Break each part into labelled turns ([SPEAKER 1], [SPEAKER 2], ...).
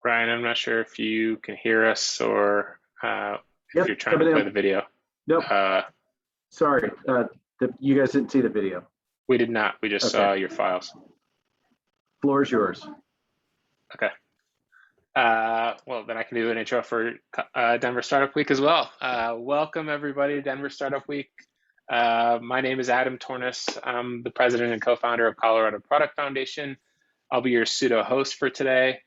[SPEAKER 1] Ryan, I'm not sure if you can hear us or if you're
[SPEAKER 2] Yep,
[SPEAKER 1] trying to
[SPEAKER 2] coming
[SPEAKER 1] play
[SPEAKER 2] in.
[SPEAKER 1] the video.
[SPEAKER 2] Nope,
[SPEAKER 1] Uh,
[SPEAKER 2] sorry. You guys didn't see the video.
[SPEAKER 1] we did not. We just
[SPEAKER 2] Okay,
[SPEAKER 1] saw your files.
[SPEAKER 2] floor is yours.
[SPEAKER 1] Okay. Well, then I can do an intro for Denver Startup Week as well. Welcome, everybody, to Denver Startup Week. My name is Adam Tornes. I'm the president and co-founder of Colorado Product Foundation. I'll be your pseudo host for today.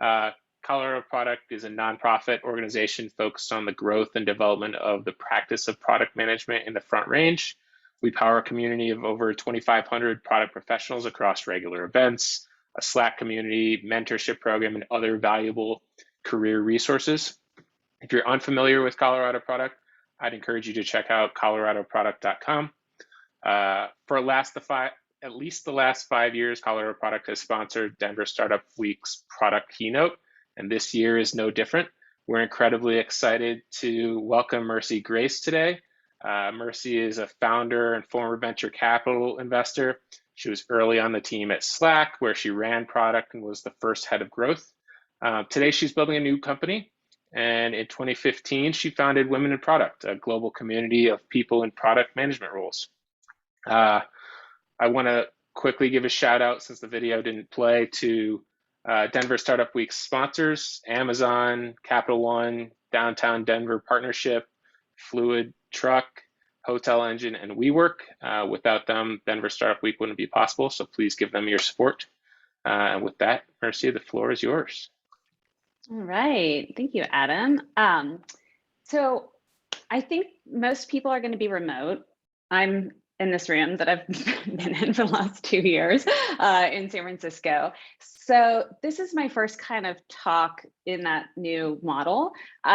[SPEAKER 1] Colorado Product is a nonprofit organization focused on the growth and development of the practice of product management in the Front Range. We power a community of over 2,500 product professionals across regular events, a Slack community, mentorship program, and other valuable career resources. If you're unfamiliar with Colorado Product, I'd encourage you to check out coloradoproduct.com. For at least the last 5 years, Colorado Product has sponsored Denver Startup Week's Product Keynote, and this year is no different. We're incredibly excited to welcome Merci Grace today. Merci is a founder and former venture capital investor. She was early on the team at Slack, where she ran product and was the first head of growth. Today, she's building a new company. And in 2015, she founded Women in Product, a global community of people in product management roles. I want to quickly give a shout out, since the video didn't play, to Denver Startup Week's sponsors: Amazon, Capital One, Downtown Denver Partnership, Fluid Truck, Hotel Engine, and WeWork. Without them, Denver Startup Week wouldn't be possible, so please give them your support. And with that, Merci, the floor is yours.
[SPEAKER 3] All right, thank you, Adam. So I think most people are going to be remote. I'm in this room that I've been in for the last 2 years in San Francisco. So this is my first kind of talk in that new model.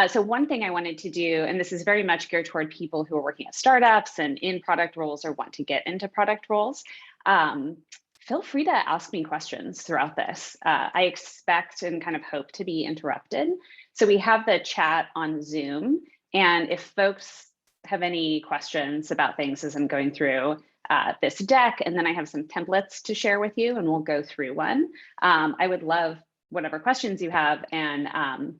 [SPEAKER 3] So one thing I wanted to do, and this is very much geared toward people who are working at startups and in product roles or want to get into product roles, feel free to ask me questions throughout this. I expect and kind of hope to be interrupted. So we have the chat on Zoom, and if folks have any questions about things as I'm going through this deck, and then I have some templates to share with you, and we'll go through one. I would love whatever questions you have. And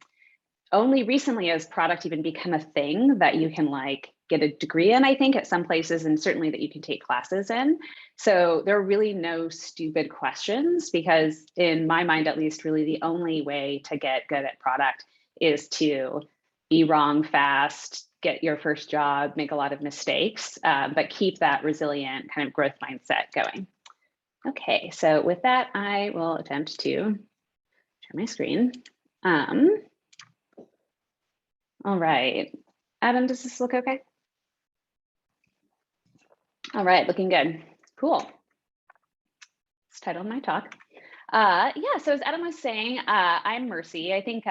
[SPEAKER 3] only recently has product even become a thing that you can like get a degree in, I think, at some places, and certainly that you can take classes in. So there are really no stupid questions, because in my mind, at least, really the only way to get good at product is to be wrong fast, get your first job, make a lot of mistakes, but keep that resilient kind of growth mindset going. Okay, so with that, I will attempt to share my screen. All right, Adam, does this look okay? All right, looking good. Cool. Let's title my talk. Yeah, so as Adam was saying, I'm Merci. I think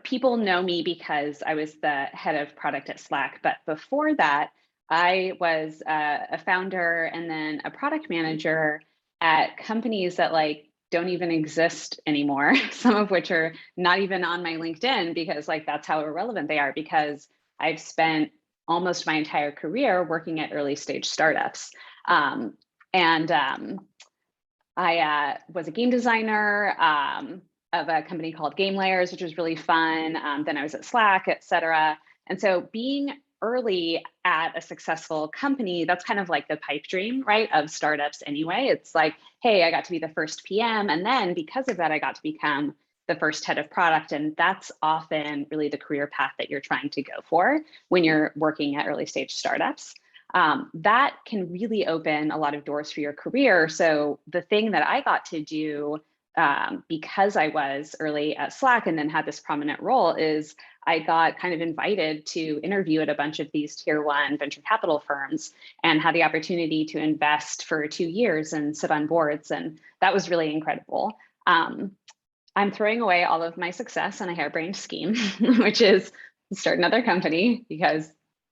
[SPEAKER 3] people know me because I was the head of product at Slack, but before that, I was a founder and then a product manager at companies that don't even exist anymore, some of which are not even on my LinkedIn, because that's how irrelevant they are, because I've spent almost my entire career working at early stage startups. I was a game designer of a company called Game Layers, which was really fun. Then I was at Slack, et cetera. And so being early at a successful company, that's kind of like the pipe dream, right, of startups anyway. It's like, hey, I got to be the first PM. And then because of that, I got to become the first head of product. And that's often really the career path that you're trying to go for when you're working at early stage startups. That can really open a lot of doors for your career. So the thing that I got to do, because I was early at Slack and then had this prominent role, is I got kind of invited to interview at a bunch of these tier 1 venture capital firms and had the opportunity to invest for 2 years and sit on boards. And that was really incredible. I'm throwing away all of my success on a harebrained scheme, which is start another company, because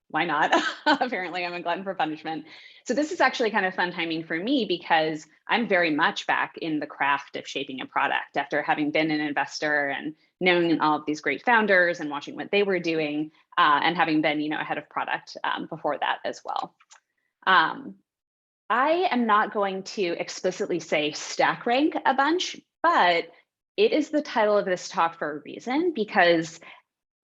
[SPEAKER 3] why not? Apparently I'm a glutton for punishment. So this is actually kind of fun timing for me, because I'm very much back in the craft of shaping a product after having been an investor and knowing all of these great founders and watching what they were doing, and having been, a head of product before that as well. I am not going to explicitly say stack rank a bunch, but it is the title of this talk for a reason, because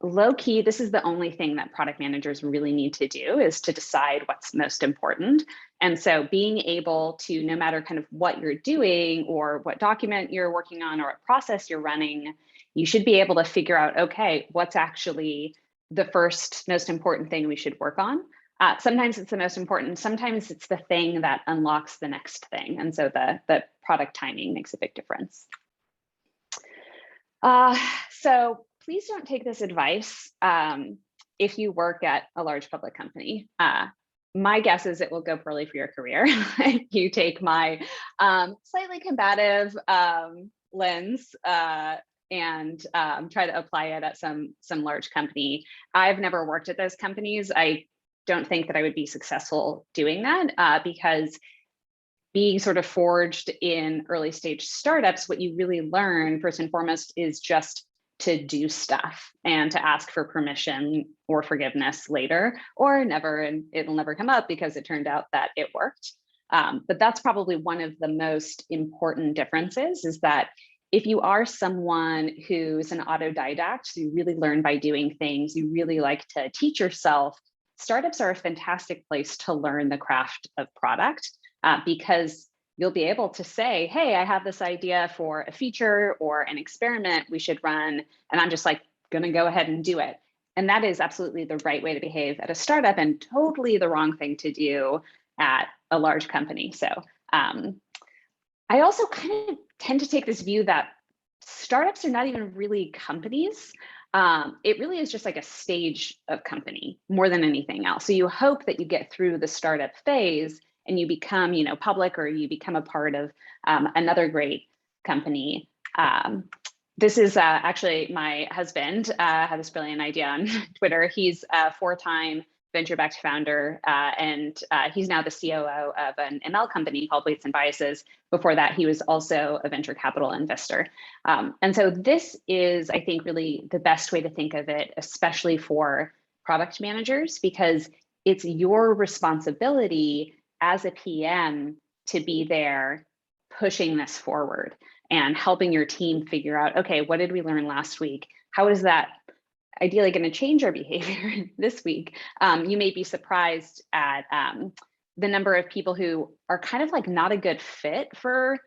[SPEAKER 3] low key, this is the only thing that product managers really need to do, is to decide what's most important. And so being able to, no matter kind of what you're doing or what document you're working on or what process you're running, you should be able to figure out, okay, what's actually the first most important thing we should work on. Sometimes it's the most important, sometimes it's the thing that unlocks the next thing. And so the product timing makes a big difference. So please don't take this advice if you work at a large public company. My guess is it will go poorly for your career if you take my slightly combative lens and try to apply it at some large company. I've never worked at those companies. I don't think that I would be successful doing that because being sort of forged in early stage startups, what you really learn first and foremost is just to do stuff and to ask for permission or forgiveness later or never, and it'll never come up because it turned out that it worked. But that's probably one of the most important differences, is that if you are someone who's an autodidact, so you really learn by doing things, you really like to teach yourself, startups are a fantastic place to learn the craft of product because you'll be able to say, hey, I have this idea for a feature or an experiment we should run, and I'm just like gonna go ahead and do it. And that is absolutely the right way to behave at a startup and totally the wrong thing to do at a large company. So I also kind of tend to take this view that startups are not even really companies. It really is just like a stage of company more than anything else. So you hope that you get through the startup phase and you become, public, or you become a part of another great company. This is actually my husband had this brilliant idea on Twitter. He's a 4-time venture-backed founder, and he's now the COO of an ML company called Weights and Biases. Before that, he was also a venture capital investor. And so this is, I think, really the best way to think of it, especially for product managers, because it's your responsibility as a PM to be there pushing this forward and helping your team figure out, okay, what did we learn last week? How is that ideally going to change our behavior this week? You may be surprised at the number of people who are kind of like not a good fit for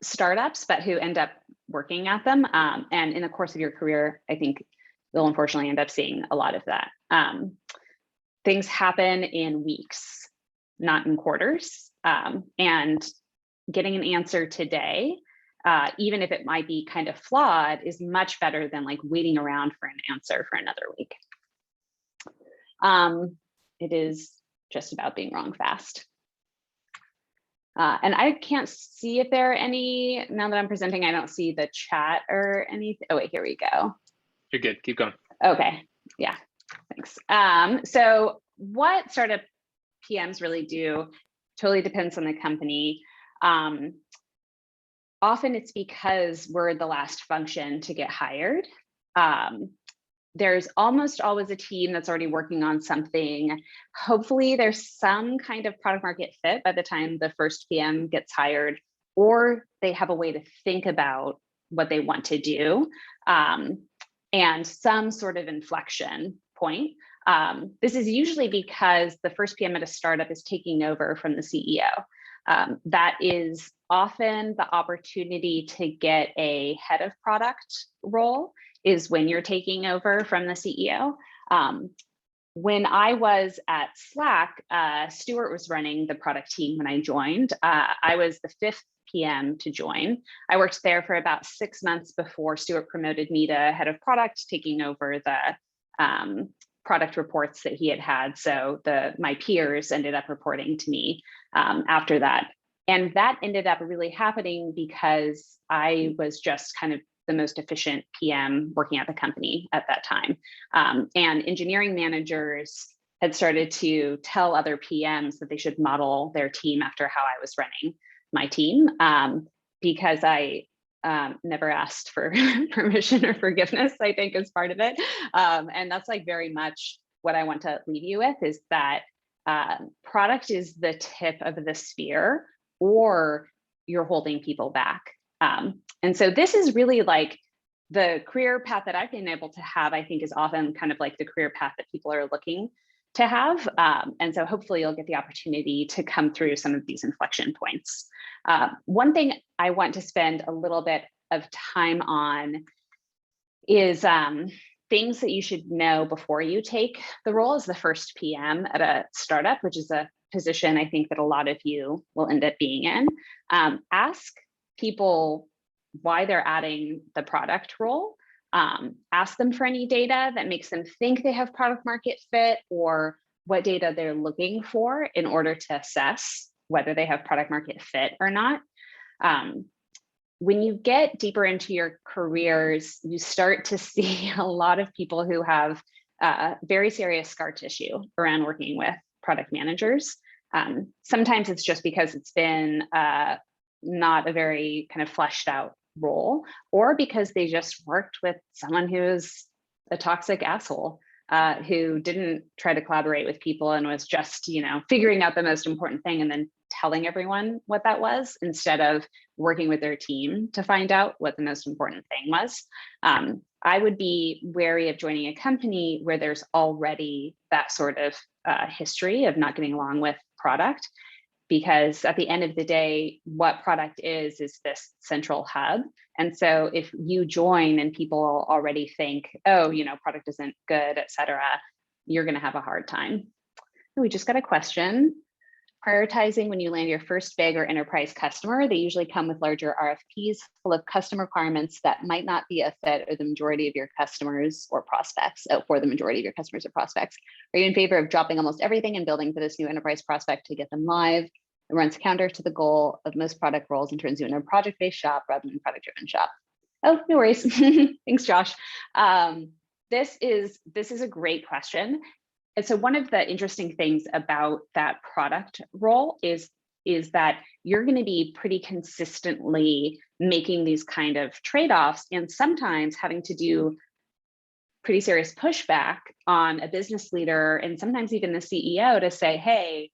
[SPEAKER 3] startups, but who end up working at them. And in the course of your career, I think you'll unfortunately end up seeing a lot of that. Things happen in weeks, not in quarters. And getting an answer today, even if it might be kind of flawed, is much better than like waiting around for an answer for another week. It is just about being wrong fast. And I can't see if there are any, now that I'm presenting, I don't see the chat or anything. Oh wait, here we go.
[SPEAKER 1] You're good, keep going.
[SPEAKER 3] Okay, yeah, thanks. So what startup PMs really do totally depends on the company. Often it's because we're the last function to get hired. There's almost always a team that's already working on something. Hopefully there's some kind of product market fit by the time the first PM gets hired, or they have a way to think about what they want to do, and some sort of inflection point. This is usually because the first PM at a startup is taking over from the CEO. That is often the opportunity to get a head of product role, is when you're taking over from the CEO. When I was at Slack, Stuart was running the product team when I joined. I was the 5th PM to join. I worked there for about 6 months before Stuart promoted me to head of product, taking over the product reports that he had had. So my peers ended up reporting to me after that. And that ended up really happening because I was just kind of the most efficient PM working at the company at that time. And engineering managers had started to tell other PMs that they should model their team after how I was running my team, because I never asked for permission or forgiveness, I think, is part of it. And that's like very much what I want to leave you with, is that product is the tip of the spear, or you're holding people back. And so this is really like the career path that I've been able to have, I think is often kind of like the career path that people are looking to have. And so hopefully you'll get the opportunity to come through some of these inflection points. One thing I want to spend a little bit of time on is things that you should know before you take the role as the first PM at a startup, which is a position I think that a lot of you will end up being in. Ask people why they're adding the product role. Ask them for any data that makes them think they have product market fit, or what data they're looking for in order to assess whether they have product market fit or not. When you get deeper into your careers, you start to see a lot of people who have very serious scar tissue around working with product managers. Sometimes it's just because it's been not a very kind of fleshed out role, or because they just worked with someone who's a toxic asshole who didn't try to collaborate with people and was just, figuring out the most important thing and then telling everyone what that was instead of working with their team to find out what the most important thing was. I would be wary of joining a company where there's already that sort of history of not getting along with product, because at the end of the day, what product is this central hub. And so if you join and people already think, oh, product isn't good, et cetera, you're going to have a hard time. We just got a question. Prioritizing when you land your first big or enterprise customer, they usually come with larger RFPs full of custom requirements that might not be a fit or the majority of your customers or prospects, for the majority of your customers or prospects. Are you in favor of dropping almost everything and building for this new enterprise prospect to get them live? It runs counter to the goal of most product roles and turns you into a project-based shop rather than product-driven shop. Oh, no worries. Thanks, Josh. This is a great question. And so one of the interesting things about that product role is that you're going to be pretty consistently making these kind of trade-offs and sometimes having to do pretty serious pushback on a business leader and sometimes even the CEO to say, hey,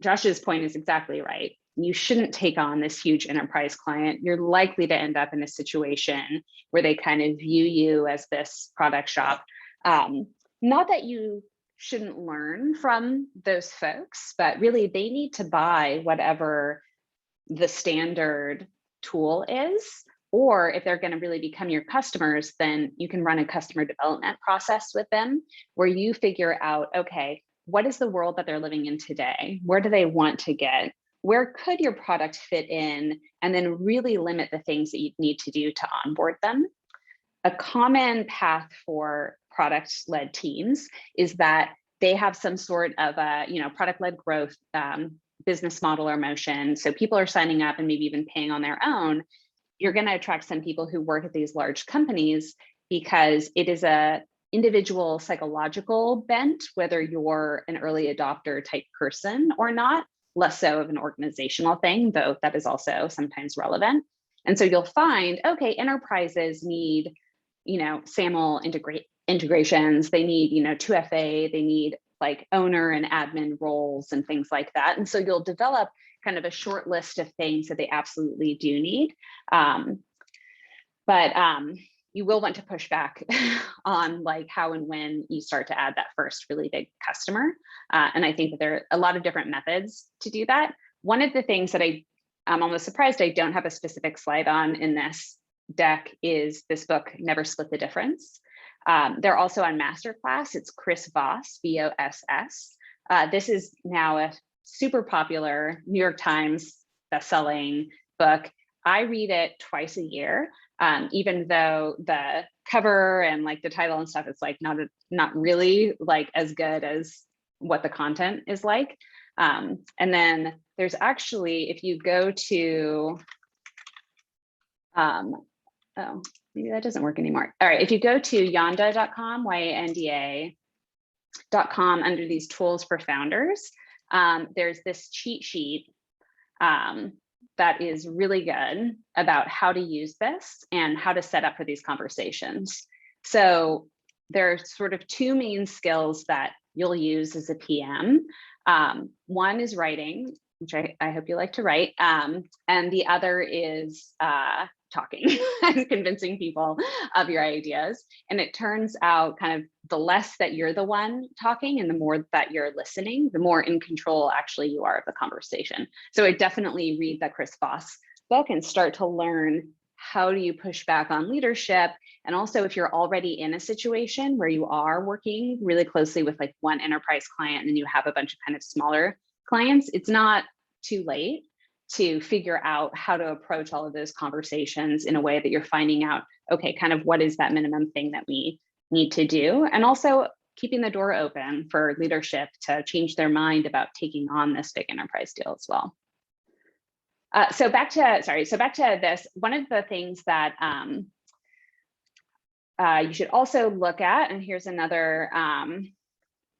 [SPEAKER 3] Josh's point is exactly right. You shouldn't take on this huge enterprise client. You're likely to end up in a situation where they kind of view you as this product shop. Not that you shouldn't learn from those folks, but really they need to buy whatever the standard tool is, or if they're going to really become your customers, then you can run a customer development process with them where you figure out, okay, what is the world that they're living in today? Where do they want to get? Where could your product fit in? And then really limit the things that you need to do to onboard them. A common path for product-led teams is that they have some sort of a product-led growth business model or motion. So people are signing up and maybe even paying on their own. You're going to attract some people who work at these large companies because it is a individual psychological bent, whether you're an early adopter type person or not, less so of an organizational thing, though that is also sometimes relevant. And so you'll find, okay, enterprises need SAML integrations, they need 2FA, they need like owner and admin roles and things like that. And so you'll develop kind of a short list of things that they absolutely do need. But you will want to push back on like how and when you start to add that first really big customer. And I think that there are a lot of different methods to do that. One of the things that I'm almost surprised I don't have a specific slide on in this deck is this book, Never Split the Difference. They're also on Masterclass. It's Chris Voss, V-O-S-S. This is now a super popular New York Times bestselling book. I read it twice a year, even though the cover and like the title and stuff is like not really like as good as what the content is like. And then there's actually, if you go to, oh, maybe that doesn't work anymore. All right, if you go to yanda.com, YANDA.com, under these tools for founders, there's this cheat sheet that is really good about how to use this and how to set up for these conversations. So there's sort of two main skills that you'll use as a PM. One is writing, which I hope you like to write, and the other is talking and convincing people of your ideas. And it turns out kind of the less that you're the one talking and the more that you're listening, the more in control actually you are of the conversation. So I definitely read the Chris Voss book and start to learn how do you push back on leadership. And also if you're already in a situation where you are working really closely with like one enterprise client and you have a bunch of kind of smaller clients, it's not too late to figure out how to approach all of those conversations in a way that you're finding out, okay, kind of what is that minimum thing that we need to do? And also keeping the door open for leadership to change their mind about taking on this big enterprise deal as well. So back to this, one of the things that you should also look at, and here's another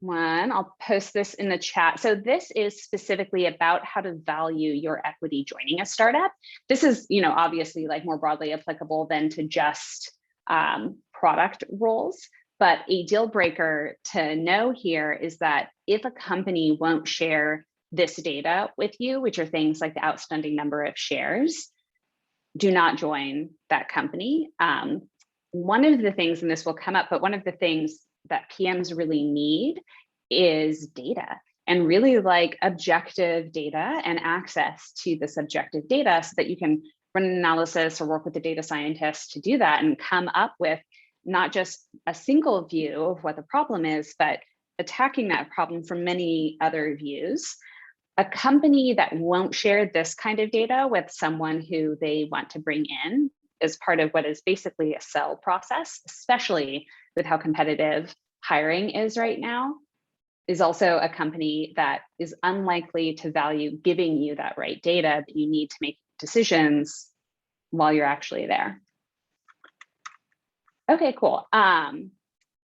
[SPEAKER 3] one, I'll post this in the chat. So this is specifically about how to value your equity joining a startup. This is, obviously like more broadly applicable than to just product roles, but a deal breaker to know here is that if a company won't share this data with you, which are things like the outstanding number of shares, do not join that company. One of the things, and this will come up, but one of the things that PMs really need is data, and really like objective data and access to the subjective data so that you can run an analysis or work with the data scientists to do that and come up with not just a single view of what the problem is, but attacking that problem from many other views. A company that won't share this kind of data with someone who they want to bring in as part of what is basically a sell process, especially with how competitive hiring is right now, is also a company that is unlikely to value giving you that right data that you need to make decisions while you're actually there. Okay, cool. A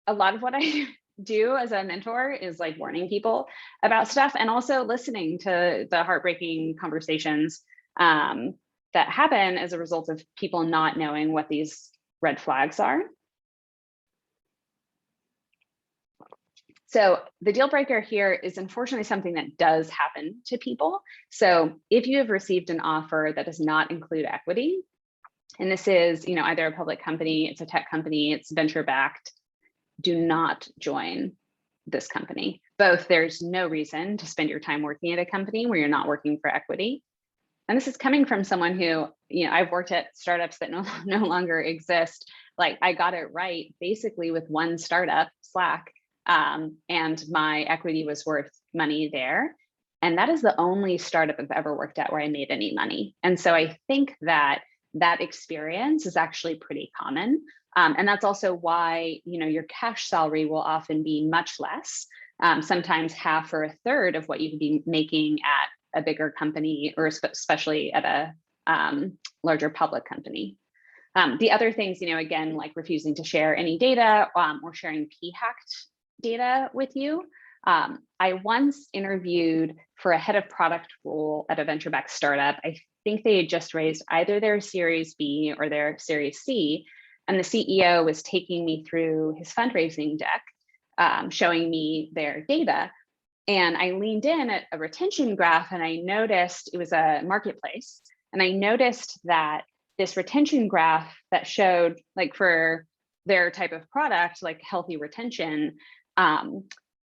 [SPEAKER 3] lot of what I do as a mentor is like warning people about stuff and also listening to the heartbreaking conversations that happen as a result of people not knowing what these red flags are. So the deal breaker here is unfortunately something that does happen to people. So if you have received an offer that does not include equity, and this is either a public company, it's a tech company, it's venture backed, do not join this company. Both, there's no reason to spend your time working at a company where you're not working for equity. And this is coming from someone who, I've worked at startups that no longer exist. Like I got it right basically with one startup, Slack, and my equity was worth money there. And that is the only startup I've ever worked at where I made any money. And so I think that experience is actually pretty common. And that's also why, your cash salary will often be much less, sometimes half or a third of what you could be making at a bigger company, or especially at a larger public company. The other things, again, like refusing to share any data or sharing p-hacked data with you. I once interviewed for a head of product role at a venture-backed startup. I think they had just raised either their Series B or their Series C, and the CEO was taking me through his fundraising deck, showing me their data. And I leaned in at a retention graph and I noticed it was a marketplace. And I noticed that this retention graph that showed like for their type of product, like healthy retention,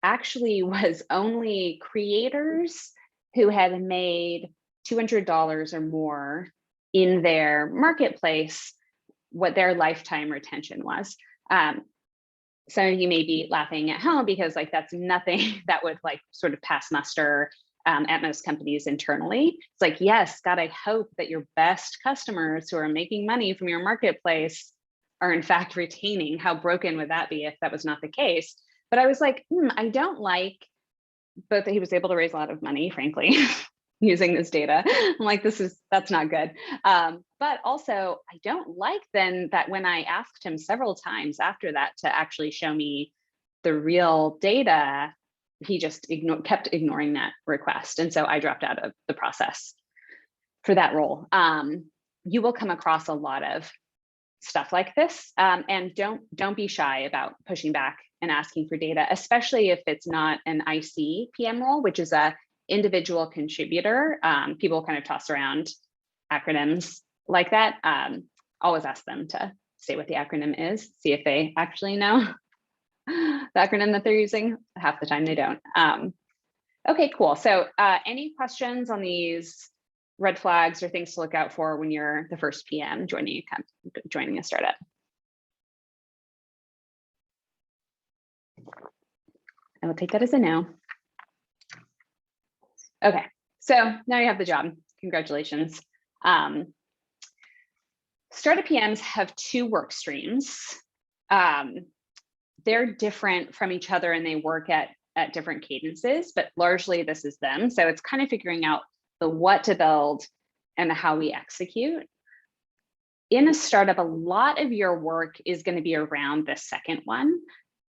[SPEAKER 3] actually was only creators who had made $200 or more in their marketplace, what their lifetime retention was. Some of you may be laughing at home because like that's nothing that would like sort of pass muster at most companies internally. It's like, yes, God, I hope that your best customers who are making money from your marketplace are in fact retaining. How broken would that be if that was not the case? But I was like, I don't like both that he was able to raise a lot of money, frankly, using this data. I'm like, that's not good. But also I don't like then that when I asked him several times after that to actually show me the real data, he just kept ignoring that request. And so I dropped out of the process for that role. You will come across a lot of stuff like this, and don't be shy about pushing back and asking for data, especially if it's not an IC PM role, which is a individual contributor. People kind of toss around acronyms like that. always ask them to say what the acronym is, see if they actually know the acronym that they're using. Half the time they don't. Okay, cool. So any questions on these red flags or things to look out for when you're the first PM joining a startup? I will take that as a no. Okay, so now you have the job. Congratulations. Startup PMs have 2 work streams. They're different from each other and they work at different cadences, but largely this is them. So it's kind of figuring out the what to build and the how we execute. In a startup, a lot of your work is going to be around the second one.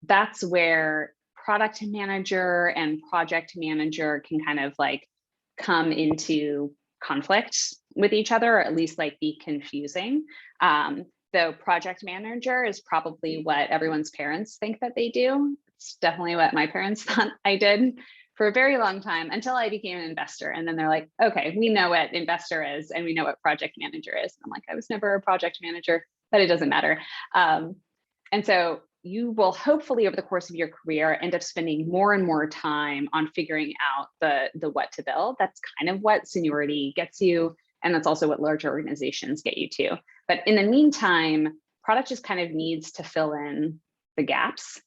[SPEAKER 3] That's where product manager and project manager can kind of like come into conflict with each other, or at least like be confusing. Though project manager is probably what everyone's parents think that they do. It's definitely what my parents thought I did for a very long time until I became an investor. And then they're like, okay, we know what investor is and we know what project manager is. And I'm like, I was never a project manager, but it doesn't matter. And so you will hopefully over the course of your career end up spending more and more time on figuring out the what to build. That's kind of what seniority gets you. And that's also what larger organizations get you to. But in the meantime, product just kind of needs to fill in the gaps.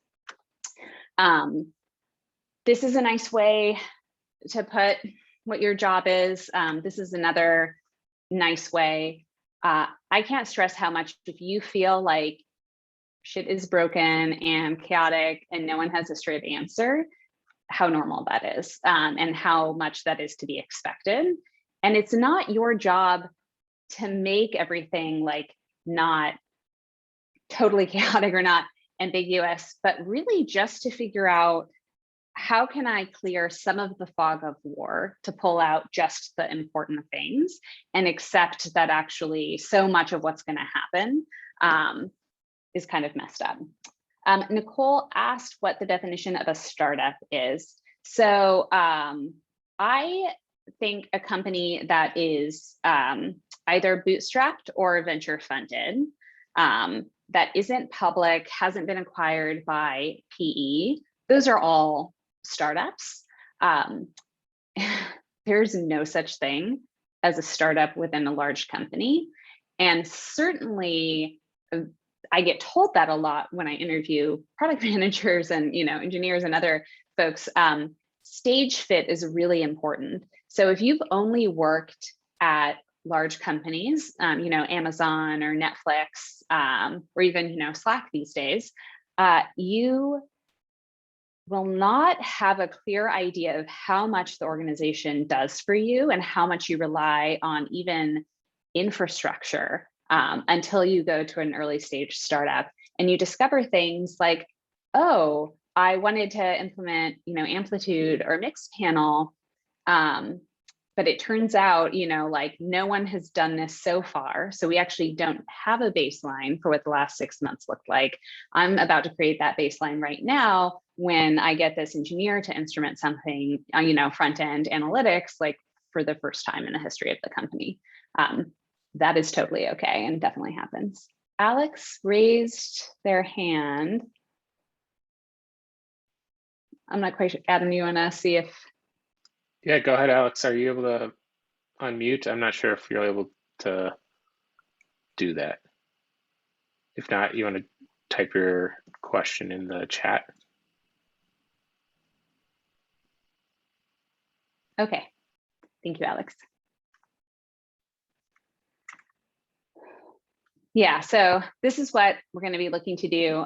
[SPEAKER 3] This is a nice way to put what your job is. This is another nice way. I can't stress how much if you feel like shit is broken and chaotic and no one has a straight answer, how normal that is, and how much that is to be expected. And it's not your job to make everything like not totally chaotic or not ambiguous, but really just to figure out how can I clear some of the fog of war to pull out just the important things and accept that actually so much of what's going to happen is kind of messed up. Nicole asked what the definition of a startup is. So I think a company that is either bootstrapped or venture funded, that isn't public, hasn't been acquired by PE, those are all startups. There's no such thing as a startup within a large company. And certainly, I get told that a lot when I interview product managers and engineers and other folks. Stage fit is really important. So if you've only worked at large companies, Amazon or Netflix, or even Slack these days, you will not have a clear idea of how much the organization does for you and how much you rely on even infrastructure until you go to an early stage startup and you discover things like, oh, I wanted to implement, Amplitude or Mixpanel, but it turns out, like no one has done this so far. So we actually don't have a baseline for what the last 6 months looked like. I'm about to create that baseline right now when I get this engineer to instrument something, front-end analytics, like for the first time in the history of the company. That is totally okay and definitely happens. Alex raised their hand. I'm not quite sure. Adam, you want to see if...
[SPEAKER 1] Yeah, go ahead, Alex. Are you able to unmute? I'm not sure if you're able to do that. If not, you want to type your question in the chat.
[SPEAKER 3] Okay. Thank you, Alex. Yeah, so this is what we're going to be looking to do.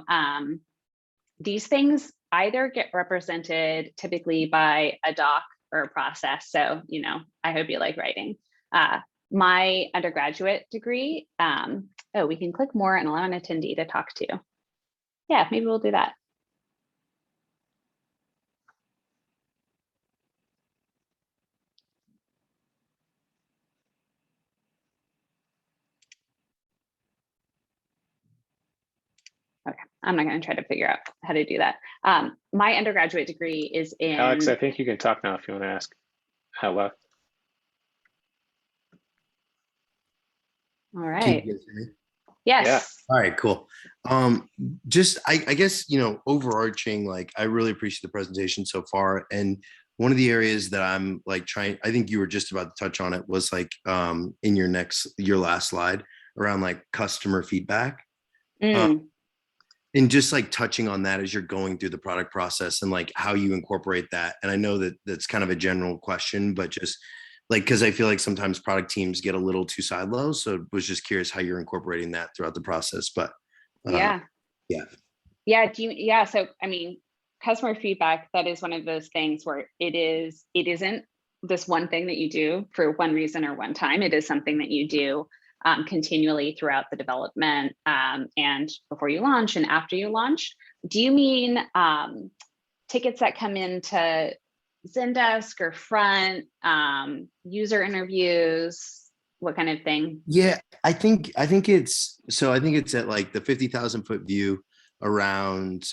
[SPEAKER 3] These things either get represented typically by a doc or a process. So, I hope you like writing. My undergraduate degree, we can click more and allow an attendee to talk to. Yeah, maybe we'll do that. Okay, I'm not going to try to figure out how to do that. My undergraduate degree is in...
[SPEAKER 1] Alex, I think you can talk now if you want to ask. Hello.
[SPEAKER 3] All right.
[SPEAKER 4] Can you guys hear me?
[SPEAKER 3] Yes.
[SPEAKER 4] All right, cool. Just I guess, overarching, like, I really appreciate the presentation so far. And one of the areas that I'm like I think you were just about to touch on it, was like in your last slide around like customer feedback.
[SPEAKER 3] Mm.
[SPEAKER 4] And just like touching on that as you're going through the product process and like how you incorporate that. And I know that that's kind of a general question, but just like, because I feel like sometimes product teams get a little too siloed. So was just curious how you're incorporating that throughout the process. But
[SPEAKER 3] Yeah.
[SPEAKER 4] yeah.
[SPEAKER 3] Yeah. So, I mean, customer feedback, that is one of those things where it isn't this one thing that you do for one reason or one time. It is something that you do continually throughout the development and before you launch and after you launch. Do you mean tickets that come into Zendesk or front, user interviews, what kind of thing?
[SPEAKER 4] Yeah, I think it's at like the 50,000 foot view around,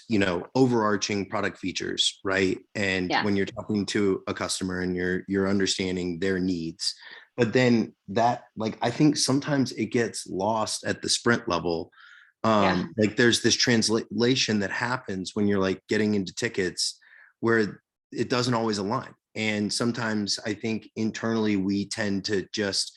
[SPEAKER 4] overarching product features, right? And
[SPEAKER 3] Yeah.
[SPEAKER 4] when you're talking to a customer and you're understanding their needs, but then that, like, I think sometimes it gets lost at the sprint level. Like there's this translation that happens when you're like getting into tickets where it doesn't always align. And sometimes I think internally we tend to just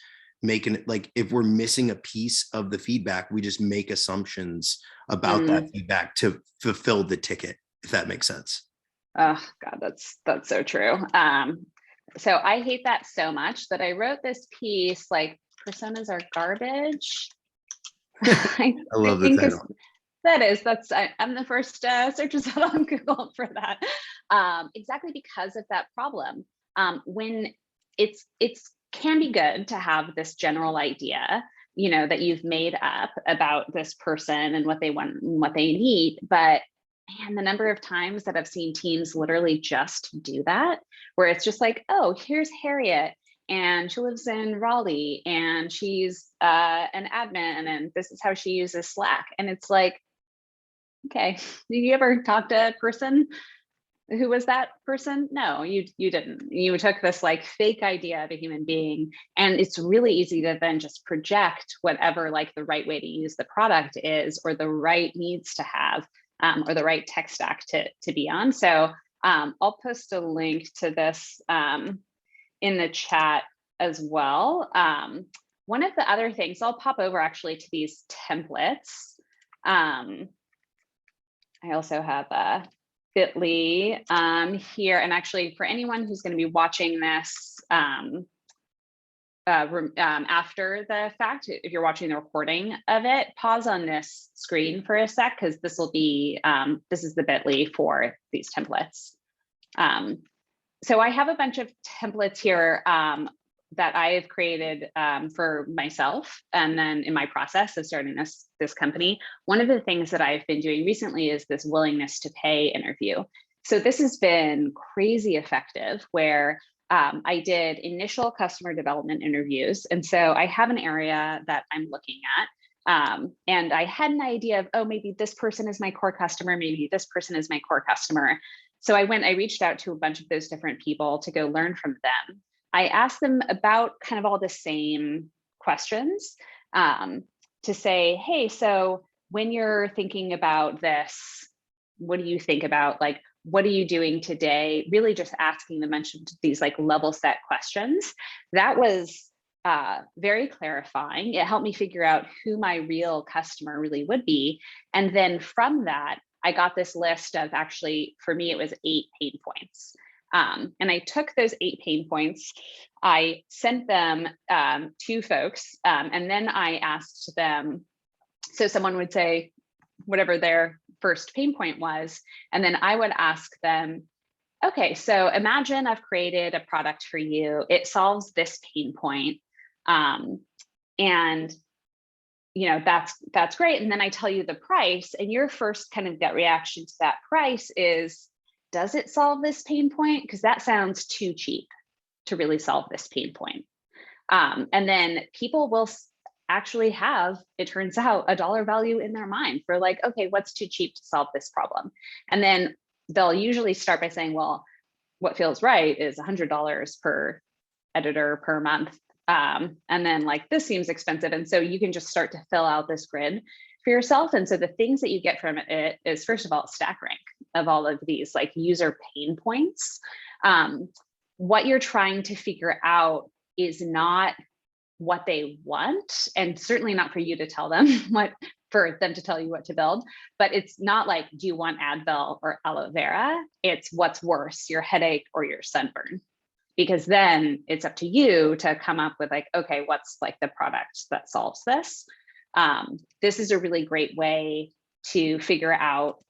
[SPEAKER 4] like, if we're missing a piece of the feedback, we just make assumptions about that feedback to fulfill the ticket, if that makes sense.
[SPEAKER 3] Oh God, that's so true. So I hate that so much that I wrote this piece, like, personas are garbage.
[SPEAKER 4] I love the title.
[SPEAKER 3] I'm the first search result on Google for that. Exactly because of that problem. When it's can be good to have this general idea, that you've made up about this person and what they want and what they need. But man, the number of times that I've seen teams literally just do that, where it's just like, oh, here's Harriet, and she lives in Raleigh, and she's an admin, and this is how she uses Slack. And it's like, okay, did you ever talk to a person? Who was that person? No, you didn't. You took this like fake idea of a human being, and it's really easy to then just project whatever like the right way to use the product is, or the right needs to have, or the right tech stack to be on. So I'll post a link to this in the chat as well. One of the other things, I'll pop over actually to these templates. I also have a bit.ly here, and actually for anyone who's going to be watching this after the fact, if you're watching the recording of it, pause on this screen for a sec, because this will be this is the bit.ly for these templates. So I have a bunch of templates here that I have created for myself, and then in my process of starting this company. One of the things that I've been doing recently is this willingness to pay interview. So this has been crazy effective, where I did initial customer development interviews. And so I have an area that I'm looking at. And I had an idea of, oh, maybe this person is my core customer, maybe this person is my core customer. So I reached out to a bunch of those different people to go learn from them. I asked them about kind of all the same questions to say, hey, so when you're thinking about this, what do you think about, like, what are you doing today? Really just asking them a bunch of these like level set questions. That was very clarifying. It helped me figure out who my real customer really would be. And then from that, I got this list of, actually, for me, it was 8 pain points. And I took those 8 pain points, I sent them to folks, and then I asked them, so someone would say whatever their first pain point was, and then I would ask them, okay, so imagine I've created a product for you, it solves this pain point, and that's great. And then I tell you the price, and your first kind of gut reaction to that price is, does it solve this pain point? Because that sounds too cheap to really solve this pain point. And then people will actually have, it turns out, a dollar value in their mind for like, okay, what's too cheap to solve this problem? And then they'll usually start by saying, well, what feels right is $100 per editor per month. And then like, this seems expensive. And so you can just start to fill out this grid for yourself. And so the things that you get from it is, first of all, stack rank of all of these like user pain points. What you're trying to figure out is not what they want, and certainly not for you to tell them for them to tell you what to build, but it's not like, do you want Advil or aloe vera? It's what's worse, your headache or your sunburn? Because then it's up to you to come up with like, okay, what's like the product that solves this? This is a really great way to figure out,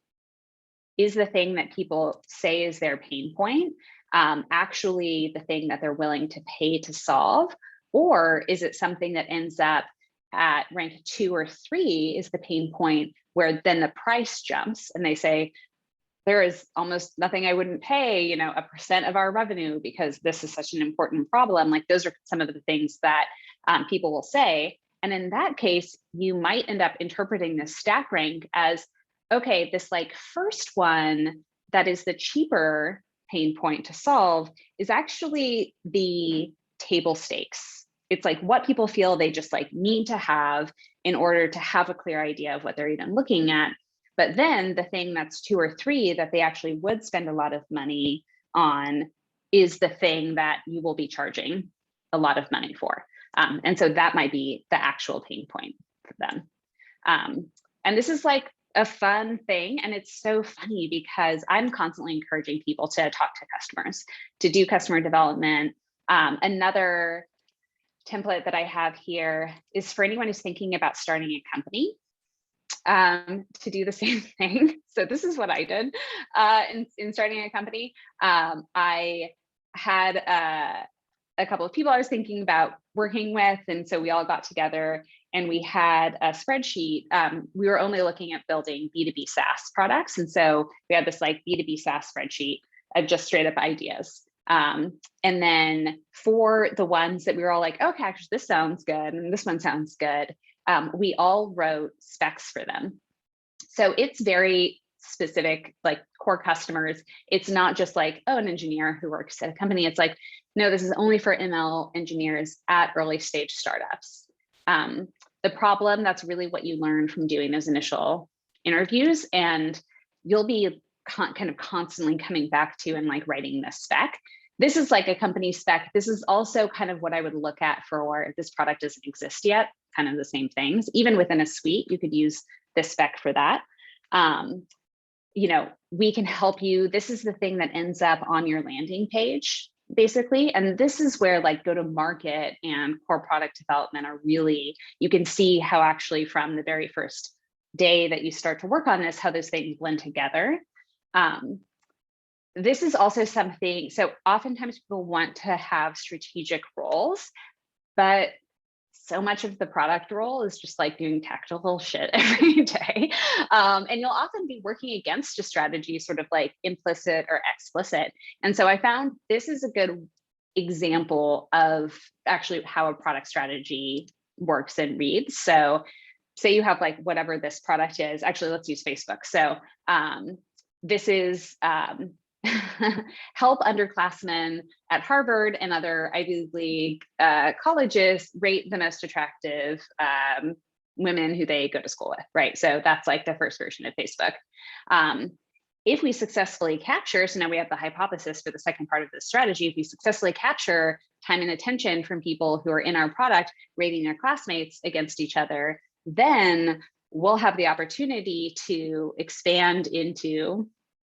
[SPEAKER 3] is the thing that people say is their pain point actually the thing that they're willing to pay to solve? Or is it something that ends up at rank 2 or 3 is the pain point, where then the price jumps and they say, there is almost nothing I wouldn't pay, 1% of our revenue because this is such an important problem. Like, those are some of the things that people will say. And in that case, you might end up interpreting this stack rank as, okay, this like first one that is the cheaper pain point to solve is actually the table stakes. It's like what people feel they just like need to have in order to have a clear idea of what they're even looking at. But then the thing that's 2 or 3 that they actually would spend a lot of money on is the thing that you will be charging a lot of money for. And so that might be the actual pain point for them. And this is like a fun thing. And it's so funny because I'm constantly encouraging people to talk to customers, to do customer development. Another template that I have here is for anyone who's thinking about starting a company, to do the same thing. So this is what I did in starting a company. I had a couple of people I was thinking about working with, and so we all got together and we had a spreadsheet. We were only looking at building B2B SaaS products, and so we had this like B2B SaaS spreadsheet of just straight up ideas. And then for the ones that we were all like, okay, actually this sounds good and this one sounds good, we all wrote specs for them. So it's very specific, like core customers. It's not just like, oh, an engineer who works at a company. It's like, no, this is only for ML engineers at early stage startups. The problem, that's really what you learn from doing those initial interviews, and you'll be kind of constantly coming back to and like writing this spec. This is like a company spec. This is also kind of what I would look at for if this product doesn't exist yet, kind of the same things. Even within a suite, you could use this spec for that. We can help you. This is the thing that ends up on your landing page, basically. And this is where like go-to-market and core product development are really, you can see how actually from the very first day that you start to work on this, how those things blend together. This is also something, so oftentimes people want to have strategic roles, but so much of the product role is just like doing tactical shit every day. And you'll often be working against a strategy, sort of like implicit or explicit. And so I found this is a good example of actually how a product strategy works and reads. So say you have like whatever this product is, actually let's use Facebook. So this is help underclassmen at Harvard and other Ivy League colleges rate the most attractive women who they go to school with, right? So that's like the first version of Facebook. If we successfully capture, so now we have the hypothesis for the second part of this strategy, if we successfully capture time and attention from people who are in our product rating their classmates against each other, then we'll have the opportunity to expand into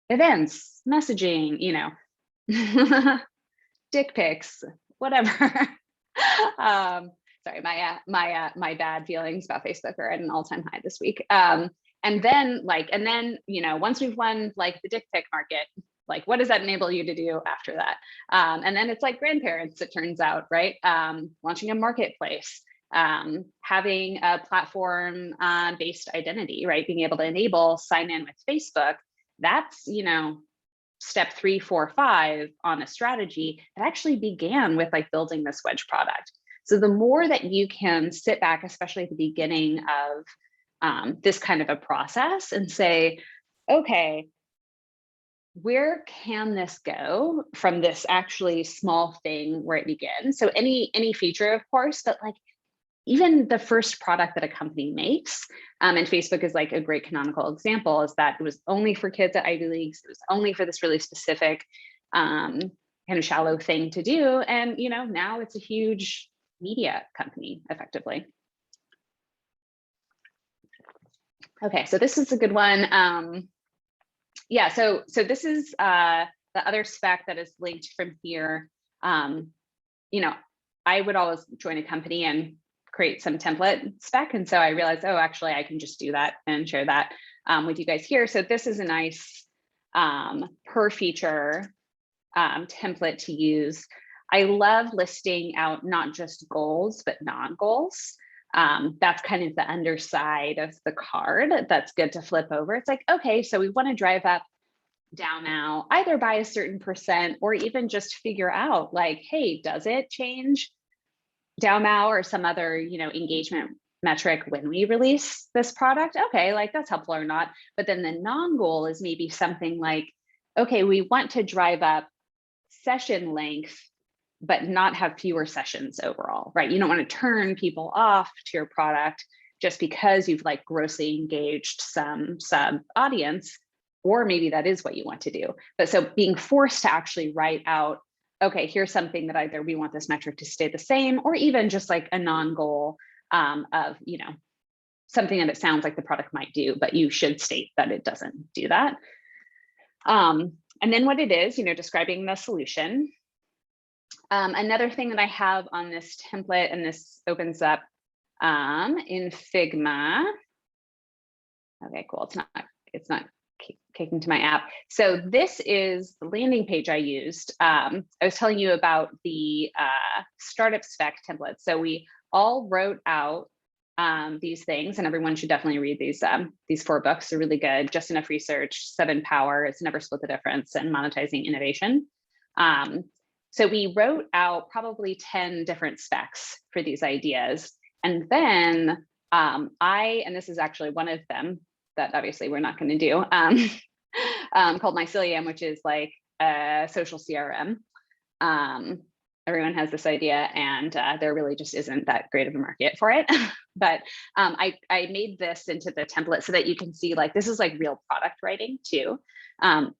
[SPEAKER 3] events, messaging, dick pics, whatever. Sorry, my bad feelings about Facebook are at an all-time high this week. And then once we've won like the dick pic market, like what does that enable you to do after that? And then it's like grandparents, it turns out, right? Launching a marketplace, having a platform based identity, right? Being able to enable sign in with Facebook. That's, step 3, 4, 5 on a strategy that actually began with like building this wedge product. So the more that you can sit back, especially at the beginning of this kind of a process, and say, okay, where can this go from this actually small thing where it begins? So any feature, of course, but like even the first product that a company makes, and Facebook is like a great canonical example, is that it was only for kids at Ivy Leagues. It was only for this really specific kind of shallow thing to do. And, you know, now it's a huge media company effectively. Okay, so this is a good one. Yeah, so this is the other spec that is linked from here. You know, I would always join a company and create some template spec. And so I realized, oh, actually, I can just do that and share that with you guys here. So this is a nice per feature template to use. I love listing out not just goals, but non-goals. That's kind of the underside of the card that's good to flip over. It's like, okay, so we want to drive up DAU now, either by a certain percent or even just figure out like, hey, does it change DAU now or some other, you know, engagement metric when we release this product? Okay, like that's helpful or not. But then the non-goal is maybe something like, okay, we want to drive up session length, but not have fewer sessions overall, right? You don't want to turn people off to your product just because you've like grossly engaged some sub audience, or maybe that is what you want to do. But so being forced to actually write out, okay, here's something that either we want this metric to stay the same, or even just like a non-goal of, you know, something that it sounds like the product might do, but you should state that it doesn't do that. And then what it is, you know, describing the solution. Another thing that I have on this template, and this opens up in Figma. Okay, cool. It's not kicking to my app. So this is the landing page I used. I was telling you about the startup spec template. So we all wrote out these things, and everyone should definitely read these 4 books. They're really good. Just Enough Research, 7 Power, It's Never Split the Difference, and Monetizing Innovation. So we wrote out probably 10 different specs for these ideas. And then and this is actually one of them that obviously we're not going to do, called Mycelium, which is like a social CRM. Everyone has this idea, and there really just isn't that great of a market for it. But I made this into the template so that you can see like, this is like real product writing too.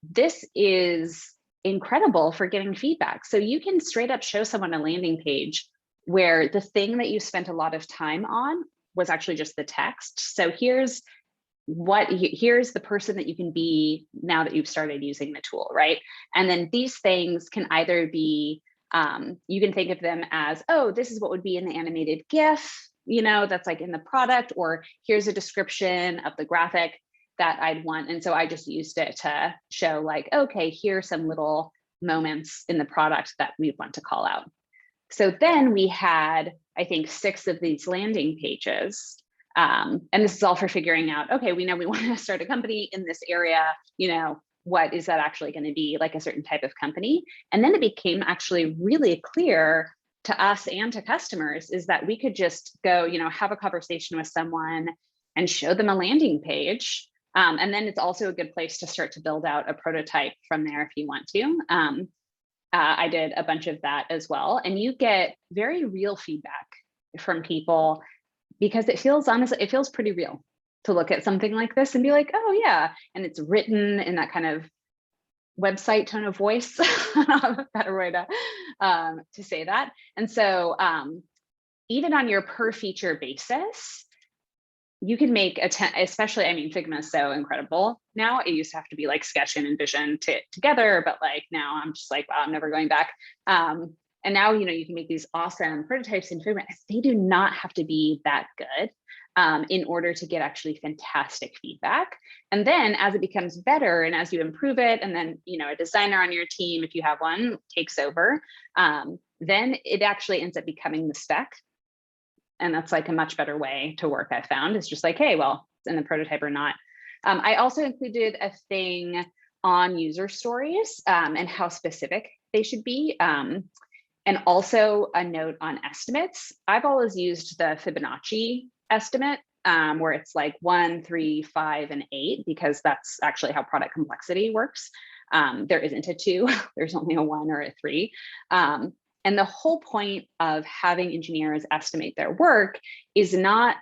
[SPEAKER 3] This is incredible for getting feedback. So you can straight up show someone a landing page where the thing that you spent a lot of time on was actually just the text. So here's the person that you can be now that you've started using the tool, right? And then these things can either be, you can think of them as, oh, this is what would be in the animated GIF, you know, that's like in the product, or here's a description of the graphic that I'd want. And so I just used it to show like, okay, here's some little moments in the product that we want to call out. So then we had, I think, 6 of these landing pages. And this is all for figuring out, okay, we know we want to start a company in this area, you know, what is that actually going to be, like a certain type of company? And then it became actually really clear to us and to customers is that we could just go, you know, have a conversation with someone and show them a landing page. And then it's also a good place to start to build out a prototype from there if you want to. I did a bunch of that as well. And you get very real feedback from people because it feels, honestly, it feels pretty real to look at something like this and be like, oh yeah. And it's written in that kind of website tone of voice, a better way to say that. And so even on your per feature basis, you can make especially, I mean, Figma is so incredible now. It used to have to be like Sketch and InVision together, but like now I'm just like, wow, I'm never going back. And now, you know, you can make these awesome prototypes in Figma. They do not have to be that good in order to get actually fantastic feedback. And then as it becomes better and as you improve it, and then, you know, a designer on your team, if you have one, takes over, then it actually ends up becoming the spec. And that's like a much better way to work, I found. It's just like, hey, well, it's in the prototype or not. I also included a thing on user stories and how specific they should be. And also a note on estimates. I've always used the Fibonacci estimate where it's like 1, 3, 5, and 8, because that's actually how product complexity works. There isn't a 2, there's only a 1 or a 3. And the whole point of having engineers estimate their work is not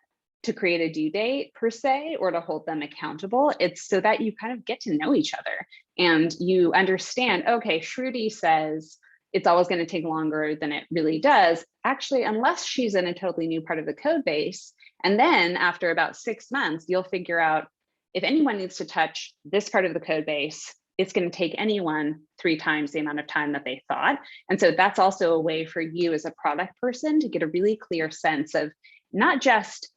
[SPEAKER 3] to create a due date per se, or to hold them accountable. It's so that you kind of get to know each other and you understand, okay, Shruti says it's always going to take longer than it really does. Actually, unless she's in a totally new part of the code base. And then after about 6 months, you'll figure out if anyone needs to touch this part of the code base, it's going to take anyone 3 times the amount of time that they thought. And so that's also a way for you as a product person to get a really clear sense of not just,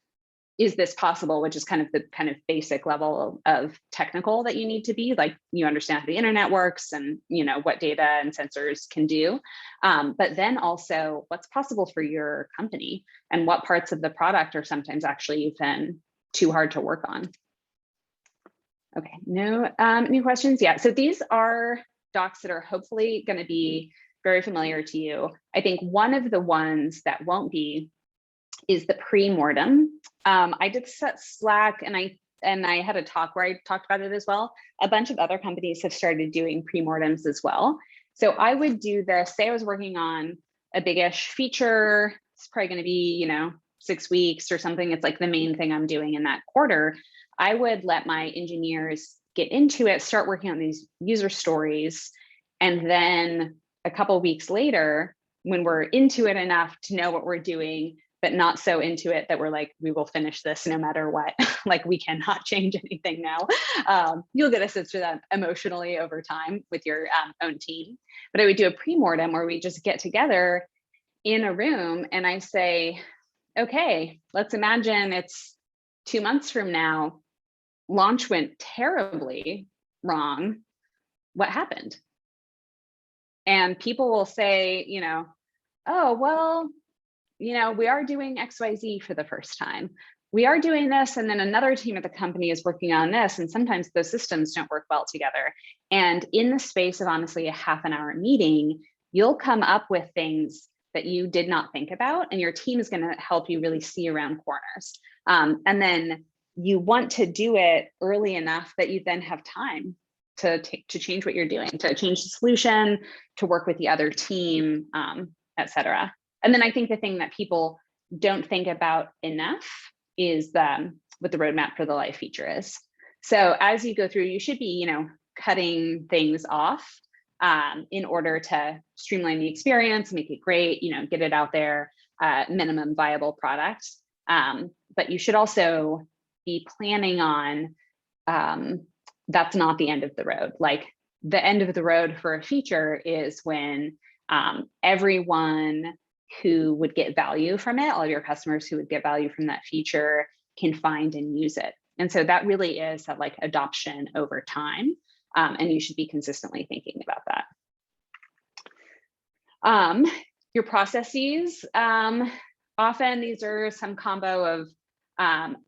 [SPEAKER 3] is this possible, which is kind of the basic level of technical that you need to be, like you understand how the internet works and what data and sensors can do, but then also what's possible for your company and what parts of the product are sometimes actually even too hard to work on. Okay, no new questions? Yeah, so these are docs that are hopefully going to be very familiar to you. I think one of the ones that won't be is the Premortem. I did set Slack and I had a talk where I talked about it as well. A bunch of other companies have started doing Premortems as well. So I would do this, say I was working on a big-ish feature, it's probably going to be, 6 weeks or something. It's like the main thing I'm doing in that quarter. I would let my engineers get into it, start working on these user stories. And then a couple of weeks later, when we're into it enough to know what we're doing, but not so into it that we're like, we will finish this no matter what, like we cannot change anything now. You'll get a sense of that emotionally over time with your own team. But I would do a Premortem where we just get together in a room and I say, okay, let's imagine it's 2 months from now, launch went terribly wrong. What happened? And people will say, oh, well, we are doing XYZ for the first time. We are doing this, and then another team at the company is working on this, and sometimes those systems don't work well together. And in the space of honestly a half an hour meeting, you'll come up with things that you did not think about, and your team is going to help you really see around corners. And then you want to do it early enough that you then have time to change what you're doing, to change the solution, to work with the other team, et cetera. And then I think the thing that people don't think about enough is what the roadmap for the live feature is. So as you go through, you should be, cutting things off in order to streamline the experience, make it great, get it out there, minimum viable product. But you should also be planning on, that's not the end of the road. Like the end of the road for a feature is when everyone who would get value from it, all of your customers who would get value from that feature can find and use it. And so that really is that like adoption over time. And you should be consistently thinking about that. Your processes, often these are some combo of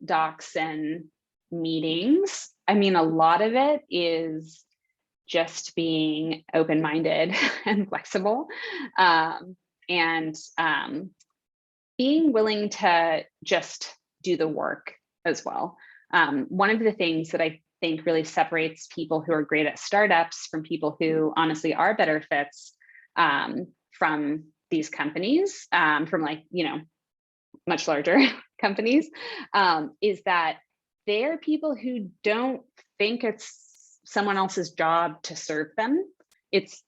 [SPEAKER 3] docs and meetings. I mean, a lot of it is just being open-minded and flexible, and being willing to just do the work as well. One of the things that I think really separates people who are great at startups from people who honestly are better fits from these companies, from like, much larger companies, is that they're people who don't think it's someone else's job to serve them. It's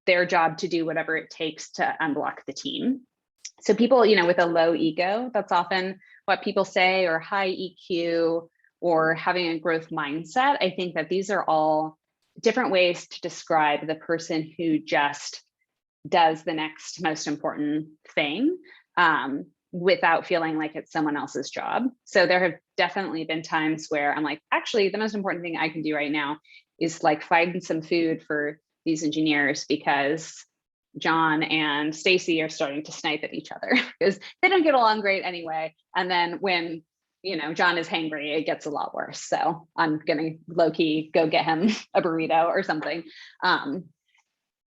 [SPEAKER 3] their job to do whatever it takes to unblock the team. So people, with a low ego, that's often what people say, or high EQ, or having a growth mindset. I think that these are all different ways to describe the person who just does the next most important thing without feeling like it's someone else's job. So there have definitely been times where I'm like, actually, the most important thing I can do right now is like find some food for these engineers because John and Stacy are starting to snipe at each other because they don't get along great anyway. And then when John is hangry, it gets a lot worse. So I'm gonna low-key go get him a burrito or something.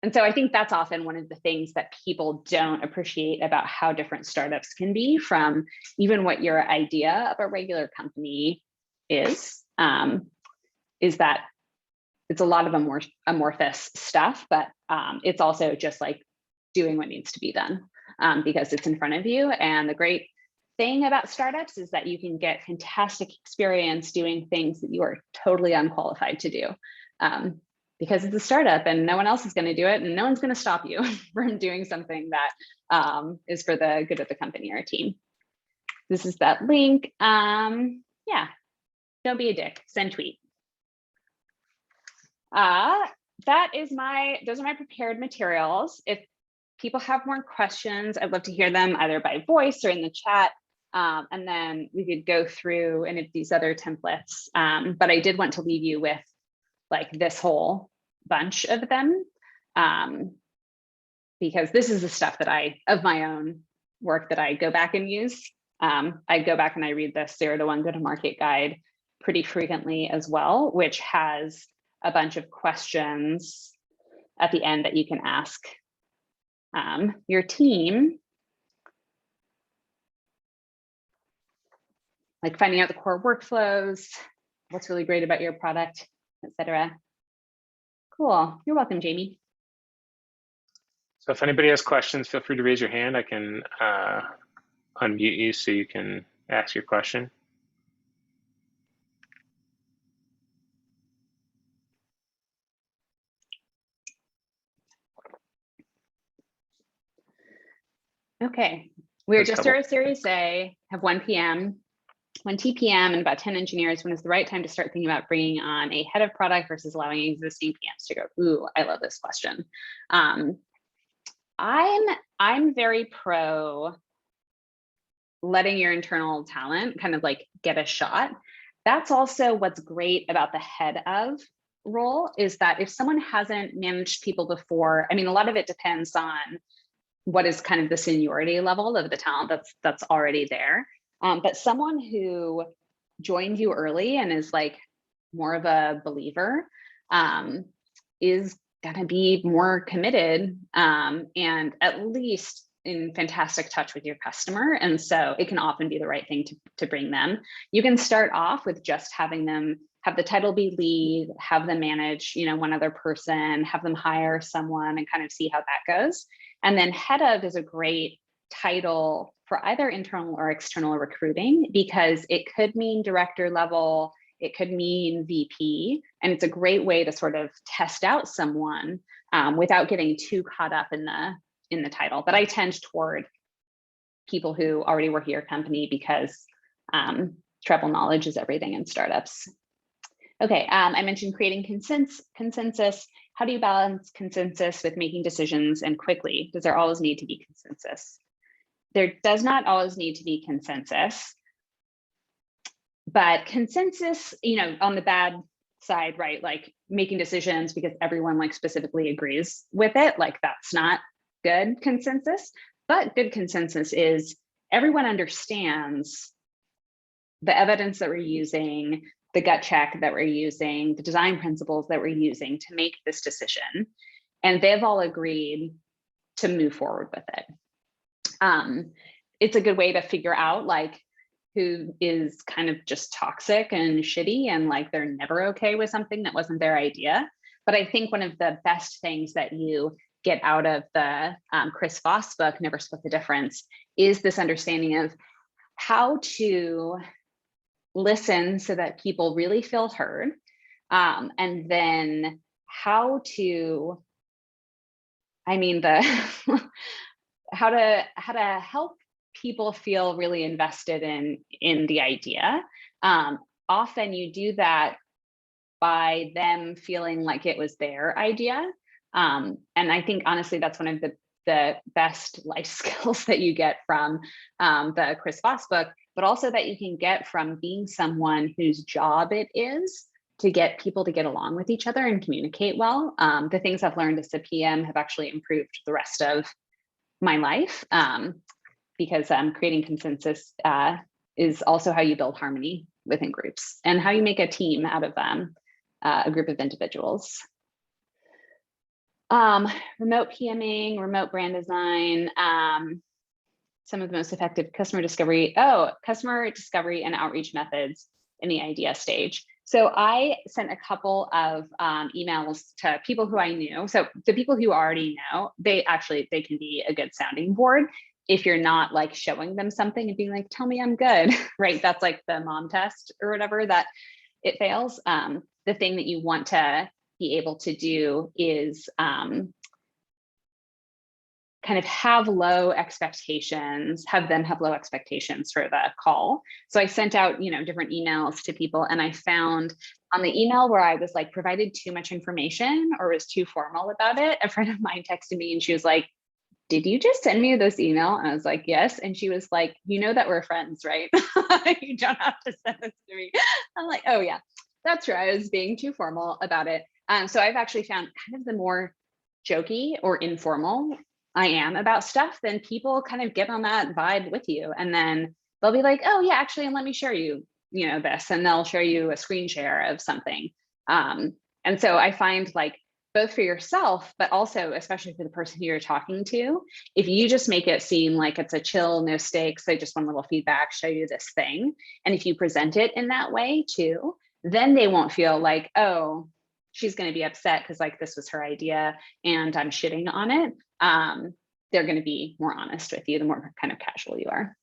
[SPEAKER 3] And so I think that's often one of the things that people don't appreciate about how different startups can be from even what your idea of a regular company is that it's a lot of amorphous stuff, but it's also just like doing what needs to be done because it's in front of you. And the great thing about startups is that you can get fantastic experience doing things that you are totally unqualified to do because it's a startup and no one else is going to do it and no one's going to stop you from doing something that is for the good of the company or team. This is that link. Yeah, don't be a dick, send tweet. Those are my prepared materials. If people have more questions, I'd love to hear them either by voice or in the chat. And then we could go through any of these other templates. But I did want to leave you with like this whole bunch of them because this is the stuff that of my own work that I go back and use. I go back and I read the 0 to 1 go-to-market guide pretty frequently as well, which has a bunch of questions at the end that you can ask your team, like finding out the core workflows, what's really great about your product, etc. Cool. You're welcome, Jamie.
[SPEAKER 1] So if anybody has questions, feel free to raise your hand. I can unmute you so you can ask your question.
[SPEAKER 3] Okay, we're just through a Series A, have 1 p.m., 1 TPM, and about 10 engineers. When is the right time to start thinking about bringing on a head of product versus allowing existing PMs to go? Ooh, I love this question. I'm very pro letting your internal talent kind of like get a shot. That's also what's great about the head of role is that if someone hasn't managed people before, I mean, a lot of it depends on what is kind of the seniority level of the talent that's already there. But someone who joined you early and is like more of a believer is gonna be more committed and at least in fantastic touch with your customer. And so it can often be the right thing to bring them. You can start off with just having them have the title be lead, have them manage, one other person, have them hire someone and kind of see how that goes. And then head of is a great title for either internal or external recruiting because it could mean director level, it could mean VP, and it's a great way to sort of test out someone without getting too caught up in the title. But I tend toward people who already work at your company because treble knowledge is everything in startups. Okay, I mentioned creating consensus. How do you balance consensus with making decisions and quickly? Does there always need to be consensus? There does not always need to be consensus, but consensus, on the bad side, right? Like making decisions because everyone like specifically agrees with it, like that's not good consensus. But good consensus is everyone understands the evidence that we're using, the gut check that we're using, the design principles that we're using to make this decision. And they've all agreed to move forward with it. It's a good way to figure out like who is kind of just toxic and shitty and like they're never okay with something that wasn't their idea. But I think one of the best things that you get out of the Chris Voss book, Never Split the Difference, is this understanding of how to listen so that people really feel heard, and then how to, how to help people feel really invested in the idea. Often you do that by them feeling like it was their idea. And I think honestly, that's one of the best life skills that you get from the Chris Voss book, but also that you can get from being someone whose job it is to get people to get along with each other and communicate well. The things I've learned as a PM have actually improved the rest of my life because creating consensus is also how you build harmony within groups and how you make a team out of a group of individuals. Remote PMing, remote brand design, some of the most effective customer discovery and outreach methods in the idea stage. So I sent a couple of emails to people who I knew. So the people who already know, they can be a good sounding board if you're not like showing them something and being like, tell me I'm good, right? That's like the mom test or whatever that it fails. The thing that you want to be able to do is kind of have low expectations, have them have low expectations for the call. So I sent out, different emails to people, and I found on the email where I was like provided too much information or was too formal about it, a friend of mine texted me and she was like, did you just send me this email? And I was like, yes. And she was like, you know that we're friends, right? You don't have to send this to me. I'm like, oh yeah, that's right. I was being too formal about it. So I've actually found kind of the more jokey or informal I am about stuff, then people kind of get on that vibe with you. And then they'll be like, oh yeah, actually, and let me share you, this, and they'll show you a screen share of something. And so I find like both for yourself, but also especially for the person who you're talking to, if you just make it seem like it's a chill, no stakes, I just want a little feedback, show you this thing. And if you present it in that way too, then they won't feel like, oh, she's going to be upset because like this was her idea and I'm shitting on it. They're going to be more honest with you the more kind of casual you are.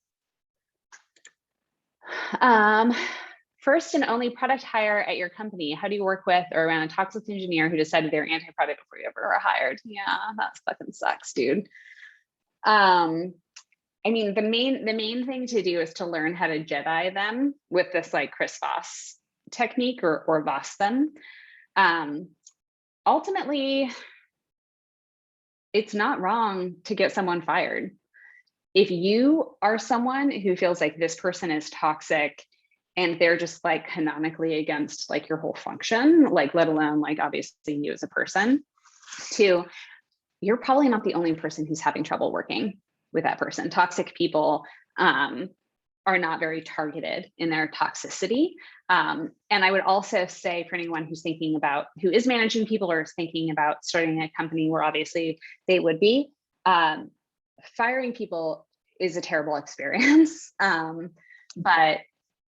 [SPEAKER 3] First and only product hire at your company. How do you work with or around a toxic engineer who decided they're anti-product before you ever were hired? Yeah, that fucking sucks, dude. I mean, the main thing to do is to learn how to Jedi them with this like Chris Voss technique or Voss them. Ultimately, it's not wrong to get someone fired. If you are someone who feels like this person is toxic and they're just like canonically against like your whole function, like let alone like obviously you as a person, too, you're probably not the only person who's having trouble working with that person. Toxic people are not very targeted in their toxicity. And I would also say for anyone who is managing people or is thinking about starting a company where obviously they would be, firing people is a terrible experience, but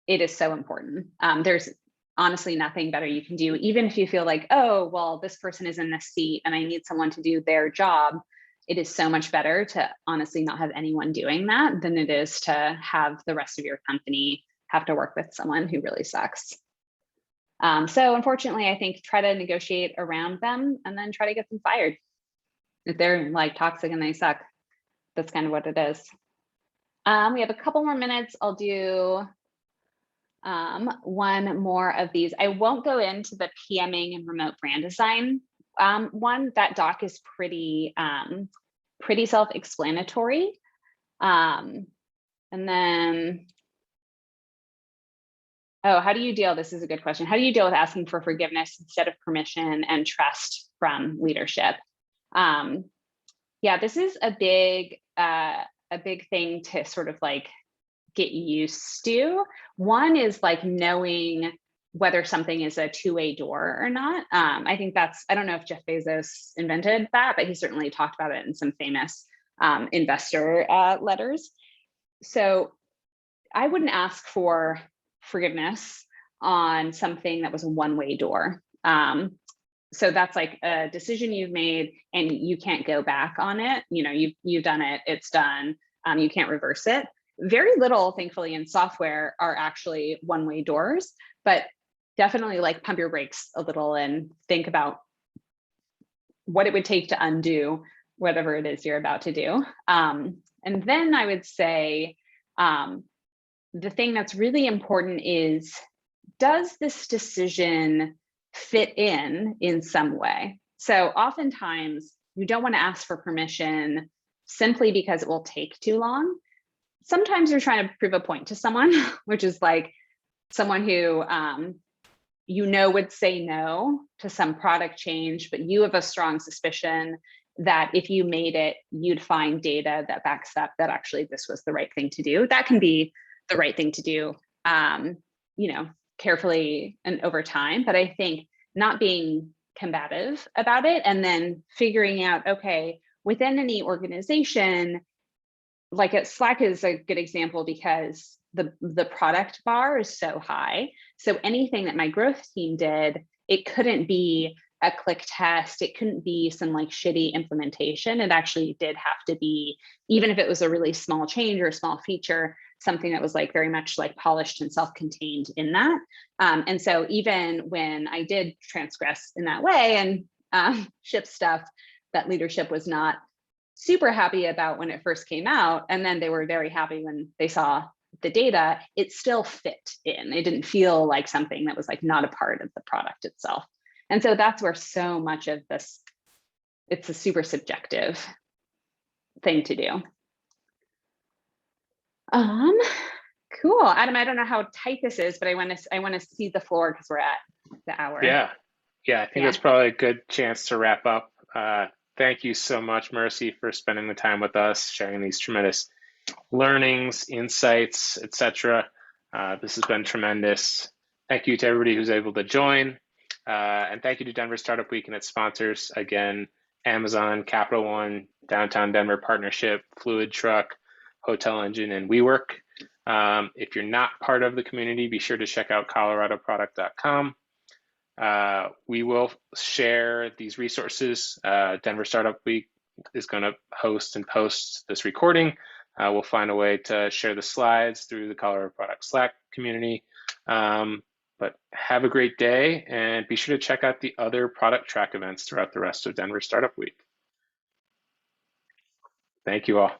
[SPEAKER 3] it is so important. There's honestly nothing better you can do, even if you feel like, oh, well, this person is in this seat and I need someone to do their job. It is so much better to honestly not have anyone doing that than it is to have the rest of your company have to work with someone who really sucks. So unfortunately, I think try to negotiate around them and then try to get them fired. If they're like toxic and they suck, that's kind of what it is. We have a couple more minutes. I'll do one more of these. I won't go into the PMing and remote brand design one. That doc is pretty self-explanatory. And then, how do you deal? This is a good question. How do you deal with asking for forgiveness instead of permission and trust from leadership? Yeah, this is a big thing to sort of like get used to. One is like knowing whether something is a two-way door or not. I think I don't know if Jeff Bezos invented that, but he certainly talked about it in some famous investor letters. So I wouldn't ask for forgiveness on something that was a one-way door. So that's like a decision you've made and you can't go back on it. You've done it, it's done. You can't reverse it. Very little, thankfully, in software are actually one-way doors, but definitely like pump your brakes a little and think about what it would take to undo whatever it is you're about to do. And then I would say the thing that's really important is, does this decision fit in some way? So oftentimes you don't want to ask for permission simply because it will take too long. Sometimes you're trying to prove a point to someone, which is like someone who would say no to some product change, but you have a strong suspicion that if you made it, you'd find data that backs up that actually this was the right thing to do. That can be the right thing to do, carefully and over time. But I think not being combative about it and then figuring out, okay, within any organization, like Slack is a good example because the product bar is so high. So anything that my growth team did, it couldn't be a click test. It couldn't be some like shitty implementation. It actually did have to be, even if it was a really small change or a small feature, something that was like very much like polished and self-contained in that. And so even when I did transgress in that way and ship stuff that leadership was not super happy about when it first came out, and then they were very happy when they saw the data, it still fit in. It didn't feel like something that was like not a part of the product itself. And so that's where so much of this, it's a super subjective thing to do. Cool, Adam, I don't know how tight this is, but I want to see the floor because we're at the hour.
[SPEAKER 1] Yeah, I think that's probably a good chance to wrap up. Thank you so much, Merci, for spending the time with us, sharing these tremendous learnings, insights, etc. This has been tremendous. Thank you to everybody who's able to join. And thank you to Denver Startup Week and its sponsors. Again, Amazon, Capital One, Downtown Denver Partnership, Fluid Truck, Hotel Engine, and WeWork. If you're not part of the community, be sure to check out coloradoproduct.com. We will share these resources. Denver Startup Week is going to host and post this recording. We'll find a way to share the slides through the Colorado Product Slack community. But have a great day, and be sure to check out the other product track events throughout the rest of Denver Startup Week. Thank you all.